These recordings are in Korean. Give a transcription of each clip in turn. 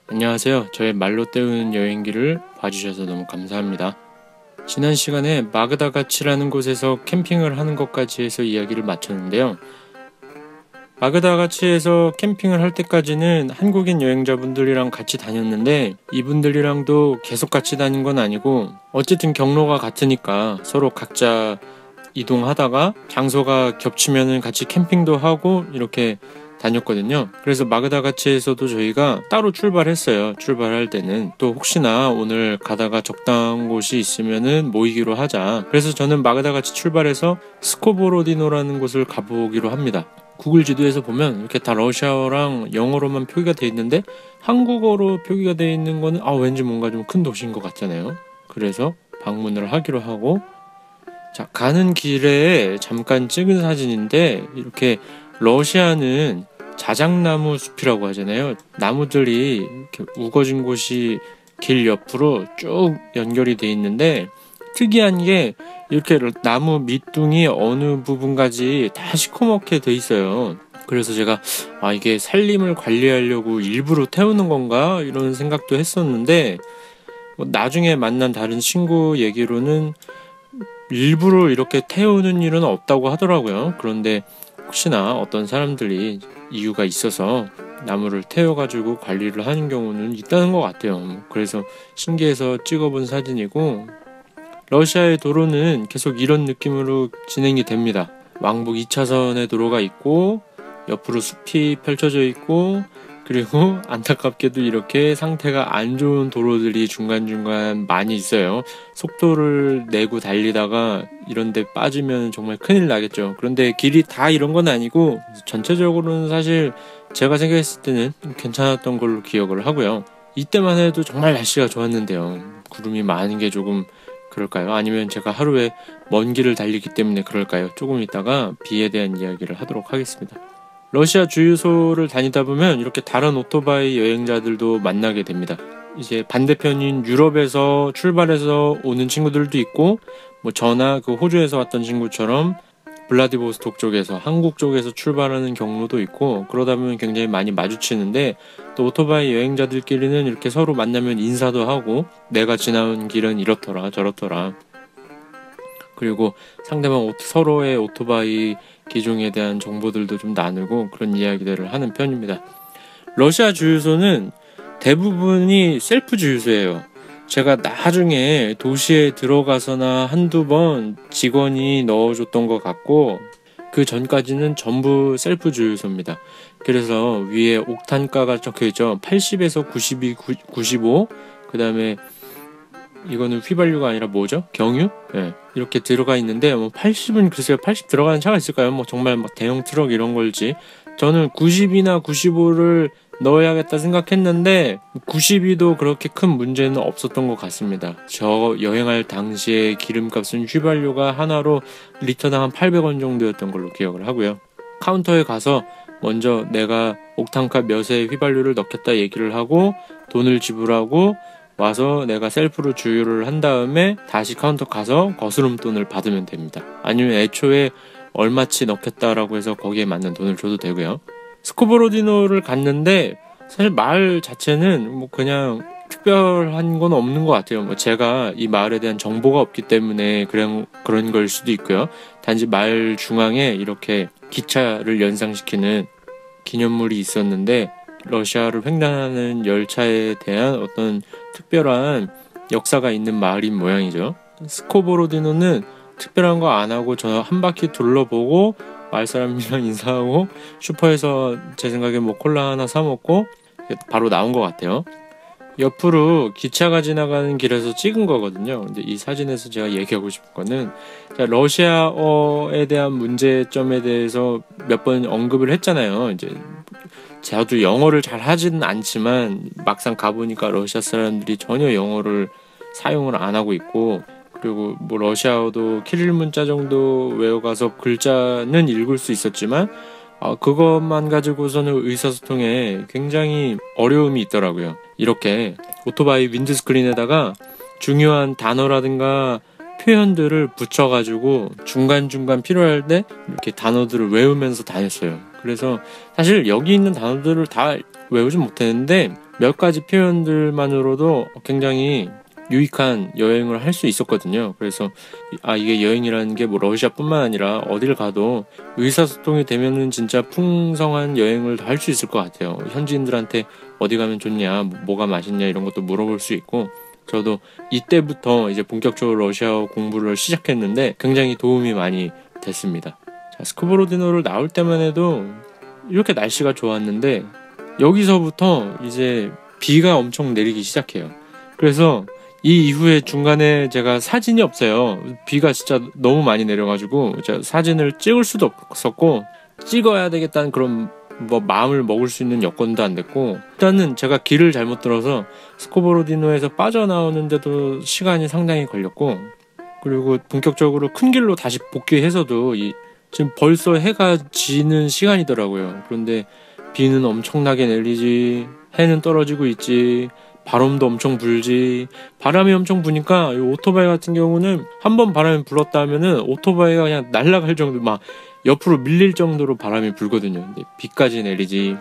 안녕하세요. 저의 말로 때우는 여행기를 봐주셔서 너무 감사합니다. 지난 시간에 마그다가치라는 곳에서 캠핑을 하는 것까지 해서 이야기를 마쳤는데요. 마그다가치에서 캠핑을 할 때까지는 한국인 여행자분들이랑 같이 다녔는데 이분들이랑도 계속 같이 다닌 건 아니고 어쨌든 경로가 같으니까 서로 각자 이동하다가 장소가 겹치면 같이 캠핑도 하고 이렇게 다녔거든요. 그래서 마그다가치에서도 저희가 따로 출발했어요. 출발할 때는 또 혹시나 오늘 가다가 적당한 곳이 있으면은 모이기로 하자. 그래서 저는 마그다가치 출발해서 스코보로디노라는 곳을 가보기로 합니다. 구글 지도에서 보면 이렇게 다 러시아어랑 영어로만 표기가 되어 있는데 한국어로 표기가 되어 있는 거는 왠지 뭔가 좀 큰 도시인 것 같잖아요. 그래서 방문을 하기로 하고, 자, 가는 길에 잠깐 찍은 사진인데 이렇게 러시아는 자작나무 숲이라고 하잖아요. 나무들이 이렇게 우거진 곳이 길 옆으로 쭉 연결이 돼 있는데 특이한 게 이렇게 나무 밑둥이 어느 부분까지 다 시커멓게 돼 있어요. 그래서 제가 이게 산림을 관리하려고 일부러 태우는 건가 이런 생각도 했었는데 나중에 만난 다른 친구 얘기로는 일부러 이렇게 태우는 일은 없다고 하더라고요. 그런데 혹시나 어떤 사람들이 이유가 있어서 나무를 태워가지고 관리를 하는 경우는 있다는 것 같아요. 그래서 신기해서 찍어본 사진이고, 러시아의 도로는 계속 이런 느낌으로 진행이 됩니다. 왕복 2차선의 도로가 있고 옆으로 숲이 펼쳐져 있고, 그리고 안타깝게도 이렇게 상태가 안 좋은 도로들이 중간중간 많이 있어요. 속도를 내고 달리다가 이런 데 빠지면 정말 큰일 나겠죠. 그런데 길이 다 이런 건 아니고 전체적으로는 사실 제가 생각했을 때는 괜찮았던 걸로 기억을 하고요. 이때만 해도 정말 날씨가 좋았는데요. 구름이 많은 게 조금 그럴까요? 아니면 제가 하루에 먼 길을 달리기 때문에 그럴까요? 조금 있다가 비에 대한 이야기를 하도록 하겠습니다. 러시아 주유소를 다니다 보면 이렇게 다른 오토바이 여행자들도 만나게 됩니다. 이제 반대편인 유럽에서 출발해서 오는 친구들도 있고, 저나 그 호주에서 왔던 친구처럼 블라디보스톡 쪽에서, 한국 쪽에서 출발하는 경로도 있고, 그러다 보면 굉장히 많이 마주치는데, 또 오토바이 여행자들끼리는 이렇게 서로 만나면 인사도 하고, 내가 지나온 길은 이렇더라 저렇더라, 그리고 상대방 서로의 오토바이 기종에 대한 정보들도 좀 나누고 그런 이야기들을 하는 편입니다. 러시아 주유소는 대부분이 셀프 주유소예요. 제가 나중에 도시에 들어가서나 한두 번 직원이 넣어줬던 것 같고, 그 전까지는 전부 셀프 주유소입니다. 그래서 위에 옥탄가가 적혀있죠. 80에서 92, 95, 그 다음에 이거는 휘발유가 아니라 뭐죠? 경유? 네. 이렇게 들어가 있는데 80은 글쎄요, 80 들어가는 차가 있을까요? 정말 대형 트럭 이런 걸지. 저는 90이나 95를 넣어야겠다 생각했는데 92도 그렇게 큰 문제는 없었던 것 같습니다. 저 여행할 당시에 기름값은 휘발유가 하나로 리터당 한 800원 정도였던 걸로 기억을 하고요. 카운터에 가서 먼저 내가 옥탄가 몇에 휘발유를 넣겠다 얘기를 하고 돈을 지불하고 와서 내가 셀프로 주유를 한 다음에 다시 카운터 가서 거스름돈을 받으면 됩니다. 아니면 애초에 얼마치 넣겠다라고 해서 거기에 맞는 돈을 줘도 되고요. 스코보로디노를 갔는데 사실 마을 자체는 그냥 특별한 건 없는 것 같아요. 제가 이 마을에 대한 정보가 없기 때문에 그런 걸 수도 있고요. 단지 마을 중앙에 이렇게 기차를 연상시키는 기념물이 있었는데 러시아를 횡단하는 열차에 대한 어떤 특별한 역사가 있는 마을인 모양이죠. 스코보로디노는 특별한 거 안 하고 저 한 바퀴 둘러보고 마을 사람이랑 인사하고 슈퍼에서 제 생각에 콜라 하나 사 먹고 바로 나온 것 같아요. 옆으로 기차가 지나가는 길에서 찍은 거거든요. 근데 이 사진에서 제가 얘기하고 싶은 거는, 러시아어에 대한 문제점에 대해서 몇 번 언급을 했잖아요. 이제 저도 영어를 잘 하지는 않지만 막상 가보니까 러시아 사람들이 전혀 영어를 사용을 안 하고 있고, 그리고 러시아어도 키릴 문자 정도 외워가서 글자는 읽을 수 있었지만 그것만 가지고서는 의사소통에 굉장히 어려움이 있더라고요. 이렇게 오토바이 윈드스크린에다가 중요한 단어라든가 표현들을 붙여가지고 중간중간 필요할 때 이렇게 단어들을 외우면서 다녔어요. 그래서 사실 여기 있는 단어들을 다 외우진 못했는데 몇 가지 표현들만으로도 굉장히 유익한 여행을 할 수 있었거든요. 그래서 이게 여행이라는 게 뭐 러시아뿐만 아니라 어딜 가도 의사소통이 되면은 진짜 풍성한 여행을 할 수 있을 것 같아요. 현지인들한테 어디 가면 좋냐, 뭐가 맛있냐 이런 것도 물어볼 수 있고, 저도 이때부터 이제 본격적으로 러시아어 공부를 시작했는데 굉장히 도움이 많이 됐습니다. 자, 스코보로디노를 나올 때만 해도 이렇게 날씨가 좋았는데 여기서부터 이제 비가 엄청 내리기 시작해요. 그래서 이 이후에 중간에 제가 사진이 없어요. 비가 진짜 너무 많이 내려가지고 제가 사진을 찍을 수도 없었고, 찍어야 되겠다는 그런 마음을 먹을 수 있는 여건도 안 됐고, 일단은 제가 길을 잘못 들어서 스코보로디노에서 빠져나오는데도 시간이 상당히 걸렸고, 그리고 본격적으로 큰 길로 다시 복귀해서도 지금 벌써 해가 지는 시간이더라고요. 그런데 비는 엄청나게 내리지, 해는 떨어지고 있지, 바람도 엄청 불지. 바람이 엄청 부니까 이 오토바이 같은 경우는 한번 바람이 불었다 하면은 오토바이가 그냥 날아갈 정도, 막 옆으로 밀릴 정도로 바람이 불거든요. 근데 비까지 내리지.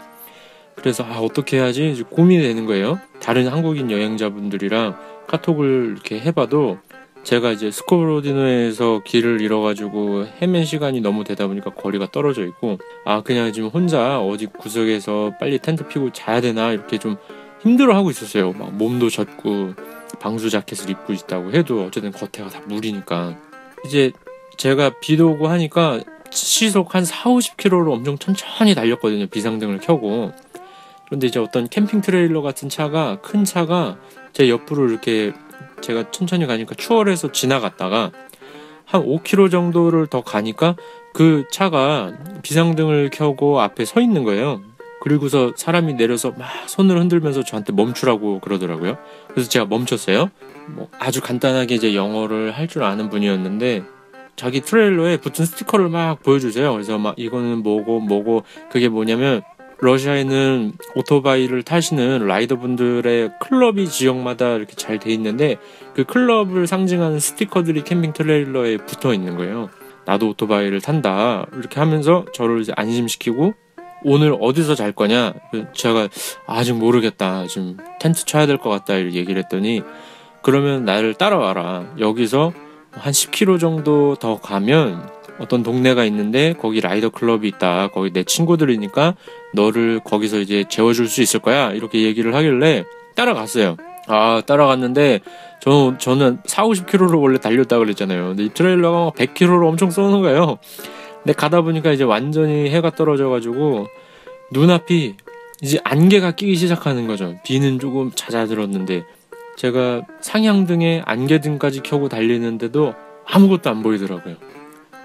그래서 어떻게 해야지 이제 고민이 되는 거예요. 다른 한국인 여행자분들이랑 카톡을 이렇게 해봐도 제가 이제 스코보로디노에서 길을 잃어가지고 헤맨 시간이 너무 되다 보니까 거리가 떨어져 있고, 그냥 지금 혼자 어디 구석에서 빨리 텐트 피고 자야 되나 이렇게 좀 힘들어하고 있었어요. 막 몸도 젖고 방수 자켓을 입고 있다고 해도 어쨌든 겉에가 다 물이니까. 이제 제가 비도 오고 하니까 시속 한 40-50km로 엄청 천천히 달렸거든요. 비상등을 켜고. 그런데 이제 어떤 캠핑 트레일러 같은 차가, 큰 차가 제 옆으로 이렇게 제가 천천히 가니까 추월해서 지나갔다가 한 5km 정도를 더 가니까 그 차가 비상등을 켜고 앞에 서 있는 거예요. 그리고서 사람이 내려서 막 손을 흔들면서 저한테 멈추라고 그러더라고요. 그래서 제가 멈췄어요. 아주 간단하게 이제 영어를 할 줄 아는 분이었는데 자기 트레일러에 붙은 스티커를 막 보여주세요. 그래서 막 이거는 뭐고 그게 뭐냐면, 러시아에는 오토바이를 타시는 라이더분들의 클럽이 지역마다 이렇게 잘 돼 있는데 그 클럽을 상징하는 스티커들이 캠핑 트레일러에 붙어 있는 거예요. 나도 오토바이를 탄다 이렇게 하면서 저를 이제 안심시키고, 오늘 어디서 잘 거냐? 제가 아직 모르겠다, 지금 텐트 쳐야 될 것 같다 이렇게 얘기를 했더니, 그러면 나를 따라와라. 여기서 한 10km 정도 더 가면 어떤 동네가 있는데 거기 라이더 클럽이 있다. 거기 내 친구들이니까 너를 거기서 이제 재워줄 수 있을 거야. 이렇게 얘기를 하길래 따라갔어요. 따라갔는데 저는 40-50km로 원래 달렸다고 그랬잖아요. 근데 이 트레일러가 100km로 엄청 쏘는 거예요. 근데 가다 보니까 이제 완전히 해가 떨어져가지고 눈앞이 이제 안개가 끼기 시작하는 거죠. 비는 조금 잦아들었는데 제가 상향등에 안개등까지 켜고 달리는데도 아무것도 안 보이더라고요.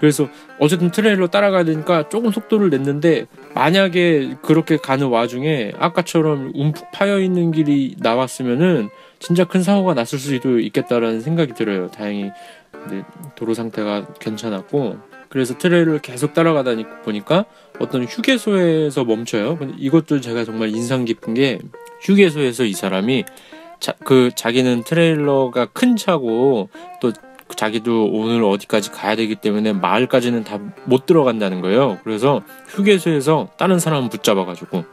그래서 어쨌든 트레일러 따라가야 되니까 조금 속도를 냈는데, 만약에 그렇게 가는 와중에 아까처럼 움푹 파여있는 길이 나왔으면은 진짜 큰 사고가 났을 수도 있겠다라는 생각이 들어요. 다행히 도로 상태가 괜찮았고, 그래서 트레일러를 계속 따라가다 보니까 어떤 휴게소에서 멈춰요. 근데 이것도 제가 정말 인상 깊은 게, 휴게소에서 이 사람이 자기는 트레일러가 큰 차고 또 자기도 오늘 어디까지 가야 되기 때문에 마을까지는 다 못 들어간다는 거예요. 그래서 휴게소에서 다른 사람 붙잡아가지고,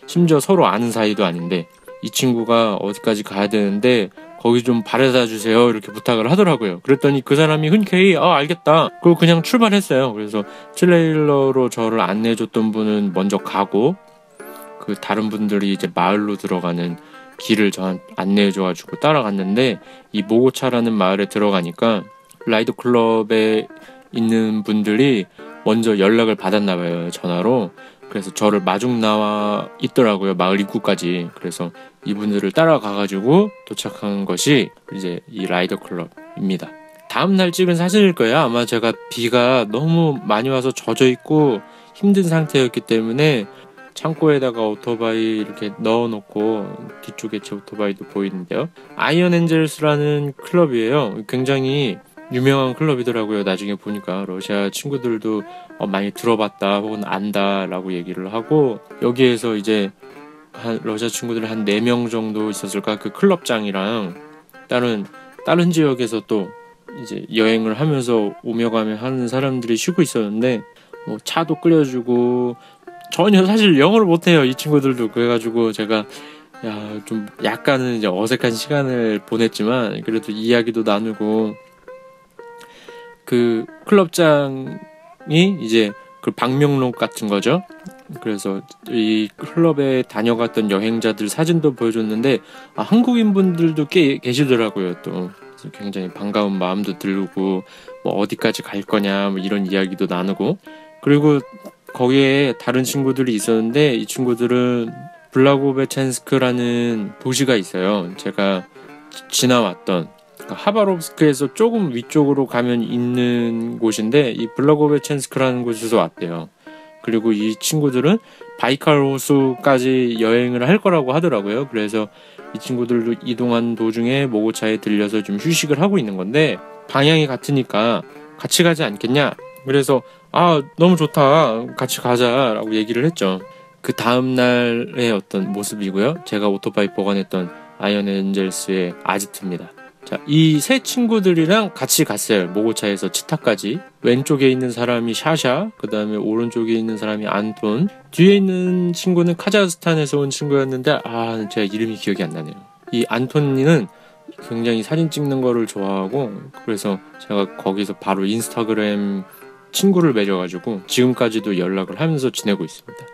심지어 서로 아는 사이도 아닌데 이 친구가 어디까지 가야 되는데 거기 좀 바래다 주세요 이렇게 부탁을 하더라고요. 그랬더니 그 사람이 흔쾌히 알겠다 그리고 그냥 출발했어요. 그래서 트레일러로 저를 안내해줬던 분은 먼저 가고, 그 다른 분들이 이제 마을로 들어가는 길을 저한테 안내해줘가지고 따라갔는데, 이 모고차라는 마을에 들어가니까 라이더 클럽에 있는 분들이 먼저 연락을 받았나봐요, 전화로. 그래서 저를 마중 나와 있더라고요, 마을 입구까지. 그래서 이분들을 따라가가지고 도착한 것이 이제 이 라이더 클럽입니다. 다음날 찍은 사진일 거예요. 아마 제가 비가 너무 많이 와서 젖어있고 힘든 상태였기 때문에 창고에다가 오토바이 이렇게 넣어놓고, 뒤쪽에 제 오토바이도 보이는데요. 아이언 엔젤스라는 클럽이에요. 굉장히 유명한 클럽이더라고요. 나중에 보니까 러시아 친구들도 많이 들어봤다 혹은 안다 라고 얘기를 하고, 여기에서 이제 러시아 친구들 한 4명 정도 있었을까. 그 클럽장이랑 다른 지역에서 또 이제 여행을 하면서 오며 가며 하는 사람들이 쉬고 있었는데, 뭐 차도 끓여주고, 전혀 사실 영어를 못해요 이 친구들도. 그래가지고 제가 좀 약간은 이제 어색한 시간을 보냈지만 그래도 이야기도 나누고, 그 클럽장이 이제 그 방명록 같은 거죠. 그래서 이 클럽에 다녀갔던 여행자들 사진도 보여줬는데, 한국인 분들도 꽤 계시더라고요. 또 굉장히 반가운 마음도 들고, 뭐 어디까지 갈 거냐 뭐 이런 이야기도 나누고. 그리고 거기에 다른 친구들이 있었는데, 이 친구들은 블라고베찬스크라는 도시가 있어요. 제가 지나왔던 하바롭스크에서 조금 위쪽으로 가면 있는 곳인데, 이 블라고베찬스크라는 곳에서 왔대요. 그리고 이 친구들은 바이칼 호수까지 여행을 할 거라고 하더라고요. 그래서 이 친구들도 이동한 도중에 모고차에 들려서 좀 휴식을 하고 있는 건데, 방향이 같으니까 같이 가지 않겠냐. 그래서 너무 좋다, 같이 가자라고 얘기를 했죠. 그 다음날의 어떤 모습이고요. 제가 오토바이 보관했던 아이언 엔젤스의 아지트입니다. 자, 이 세 친구들이랑 같이 갔어요. 모고차에서 치타까지. 왼쪽에 있는 사람이 샤샤, 그 다음에 오른쪽에 있는 사람이 안톤, 뒤에 있는 친구는 카자흐스탄에서 온 친구였는데 제가 이름이 기억이 안 나네요. 이 안톤이는 굉장히 사진 찍는 거를 좋아하고, 그래서 제가 거기서 바로 인스타그램 친구를 맺어가지고 지금까지도 연락을 하면서 지내고 있습니다.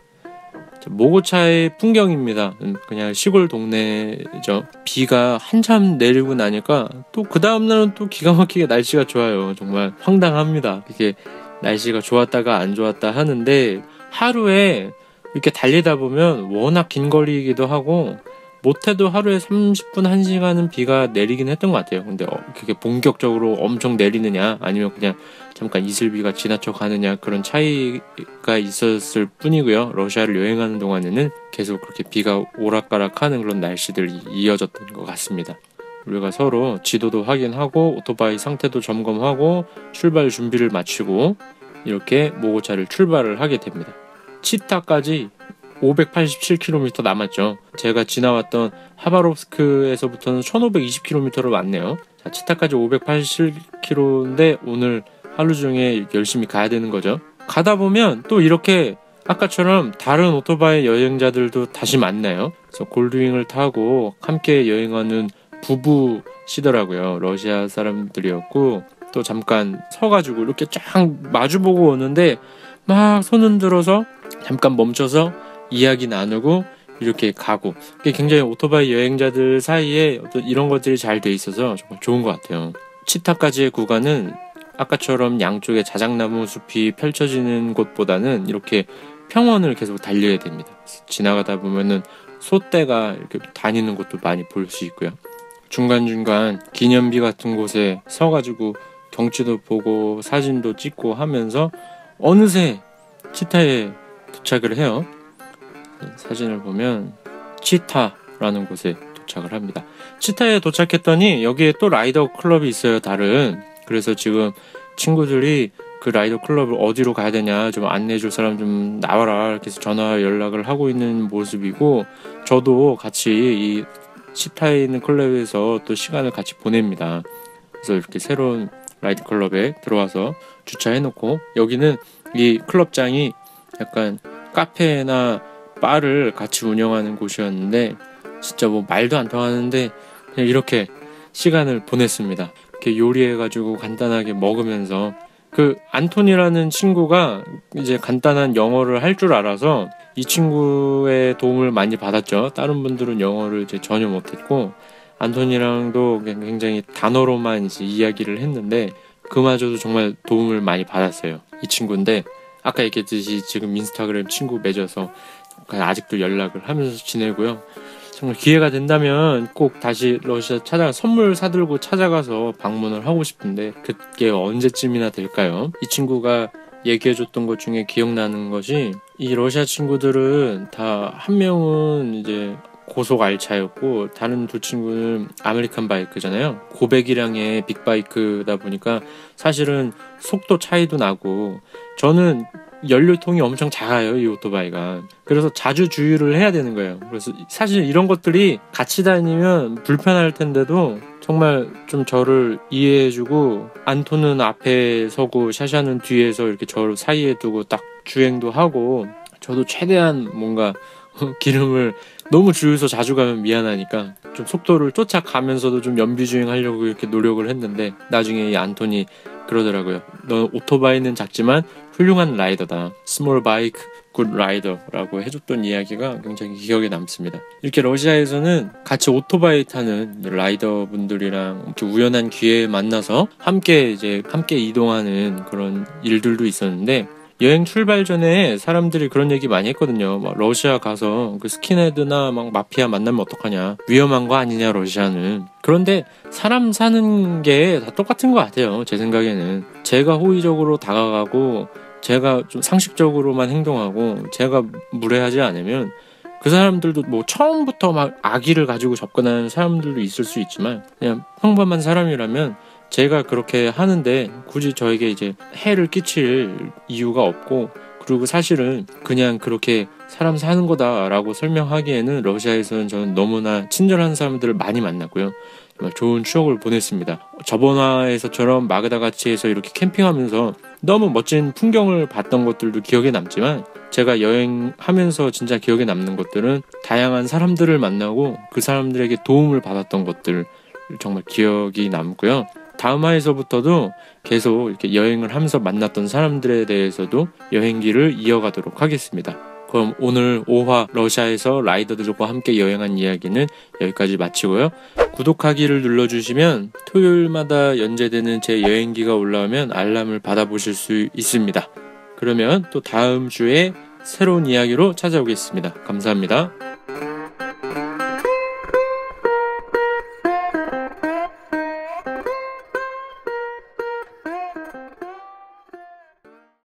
모고차의 풍경입니다. 그냥 시골 동네죠. 비가 한참 내리고 나니까 또 그 다음날은 또 기가 막히게 날씨가 좋아요. 정말 황당합니다. 이게 날씨가 좋았다가 안 좋았다 하는데, 하루에 이렇게 달리다 보면 워낙 긴 거리이기도 하고, 못해도 하루에 30분, 1시간은 비가 내리긴 했던 것 같아요. 근데 그게 본격적으로 엄청 내리느냐 아니면 그냥 잠깐 이슬비가 지나쳐 가느냐, 그런 차이가 있었을 뿐이고요. 러시아를 여행하는 동안에는 계속 그렇게 비가 오락가락하는 그런 날씨들이 이어졌던 것 같습니다. 우리가 서로 지도도 확인하고 오토바이 상태도 점검하고 출발 준비를 마치고 이렇게 모고차를 출발을 하게 됩니다. 치타까지 587km 남았죠. 제가 지나왔던 하바롭스크에서부터는 1520km로 왔네요. 자, 치타까지 587km인데 오늘 하루 중에 열심히 가야 되는 거죠. 가다 보면 또 이렇게 아까처럼 다른 오토바이 여행자들도 다시 만나요. 그래서 골드윙을 타고 함께 여행하는 부부시더라고요. 러시아 사람들이었고, 또 잠깐 서가지고 이렇게 쫙 마주보고 오는데 막 손 흔들어서 잠깐 멈춰서 이야기 나누고 이렇게 가고, 그게 굉장히 오토바이 여행자들 사이에 어떤 이런 것들이 잘 돼 있어서 정말 좋은 것 같아요. 치타까지의 구간은 아까처럼 양쪽에 자작나무 숲이 펼쳐지는 곳보다는 이렇게 평원을 계속 달려야 됩니다. 지나가다 보면은 소떼가 이렇게 다니는 것도 많이 볼 수 있고요. 중간중간 기념비 같은 곳에 서가지고 경치도 보고 사진도 찍고 하면서 어느새 치타에 도착을 해요. 사진을 보면 치타라는 곳에 도착을 합니다. 치타에 도착했더니 여기에 또 라이더 클럽이 있어요, 다른. 그래서 지금 친구들이 그 라이더 클럽을 어디로 가야 되냐, 좀 안내해줄 사람 좀 나와라 이렇게 해서 전화 연락을 하고 있는 모습이고, 저도 같이 이 치타에 있는 클럽에서 또 시간을 같이 보냅니다. 그래서 이렇게 새로운 라이더 클럽에 들어와서 주차해놓고, 여기는 이 클럽장이 약간 카페나 바를 같이 운영하는 곳이었는데 진짜 뭐 말도 안 통하는데 그냥 이렇게 시간을 보냈습니다. 이렇게 요리해가지고 간단하게 먹으면서, 그 안톤이라는 친구가 이제 간단한 영어를 할 줄 알아서 이 친구의 도움을 많이 받았죠. 다른 분들은 영어를 이제 전혀 못했고, 안톤이랑도 굉장히 단어로만 이제 이야기를 했는데 그마저도 정말 도움을 많이 받았어요. 이 친구인데 아까 얘기했듯이 지금 인스타그램 친구 맺어서 아직도 연락을 하면서 지내고요. 정말 기회가 된다면 꼭 다시 러시아 선물 사들고 찾아가서 방문을 하고 싶은데 그게 언제쯤이나 될까요? 이 친구가 얘기해줬던 것 중에 기억나는 것이, 이 러시아 친구들은 다 한 명은 이제 고속 알차였고, 다른 두 친구는 아메리칸 바이크잖아요. 고배기량의 빅바이크다 보니까 사실은 속도 차이도 나고, 저는 연료통이 엄청 작아요, 이 오토바이가. 그래서 자주 주유를 해야 되는 거예요. 그래서 사실 이런 것들이 같이 다니면 불편할 텐데도 정말 좀 저를 이해해주고, 안토는 앞에 서고 샤샤는 뒤에서 이렇게 저를 사이에 두고 딱 주행도 하고, 저도 최대한 뭔가 기름을 너무 주유소 자주 가면 미안하니까 좀 속도를 쫓아가면서도 좀 연비주행 하려고 이렇게 노력을 했는데, 나중에 이 안톤이 그러더라고요. 너 오토바이는 작지만 훌륭한 라이더다. Small bike, good rider라고 해줬던 이야기가 굉장히 기억에 남습니다. 이렇게 러시아에서는 같이 오토바이 타는 라이더 분들이랑 이렇게 우연한 기회에 만나서 함께 이동하는 그런 일들도 있었는데, 여행 출발 전에 사람들이 그런 얘기 많이 했거든요. 막 러시아 가서 그 스킨헤드나 막 마피아 만나면 어떡하냐, 위험한 거 아니냐 러시아는. 그런데 사람 사는 게 다 똑같은 것 같아요, 제 생각에는. 제가 호의적으로 다가가고 제가 좀 상식적으로만 행동하고 제가 무례하지 않으면, 그 사람들도 뭐 처음부터 막 악의를 가지고 접근하는 사람들도 있을 수 있지만, 그냥 평범한 사람이라면 제가 그렇게 하는데 굳이 저에게 이제 해를 끼칠 이유가 없고, 그리고 사실은 그냥 그렇게 사람 사는 거다라고 설명하기에는 러시아에서는 저는 너무나 친절한 사람들을 많이 만났고요. 정말 좋은 추억을 보냈습니다. 저번 화에서처럼 마그다가치에서 이렇게 캠핑하면서 너무 멋진 풍경을 봤던 것들도 기억에 남지만, 제가 여행하면서 진짜 기억에 남는 것들은 다양한 사람들을 만나고 그 사람들에게 도움을 받았던 것들, 정말 기억이 남고요. 다음 화에서부터도 계속 이렇게 여행을 하면서 만났던 사람들에 대해서도 여행기를 이어가도록 하겠습니다. 그럼 오늘 5화 러시아에서 라이더들과 함께 여행한 이야기는 여기까지 마치고요. 구독하기를 눌러주시면 토요일마다 연재되는 제 여행기가 올라오면 알람을 받아보실 수 있습니다. 그러면 또 다음 주에 새로운 이야기로 찾아오겠습니다. 감사합니다.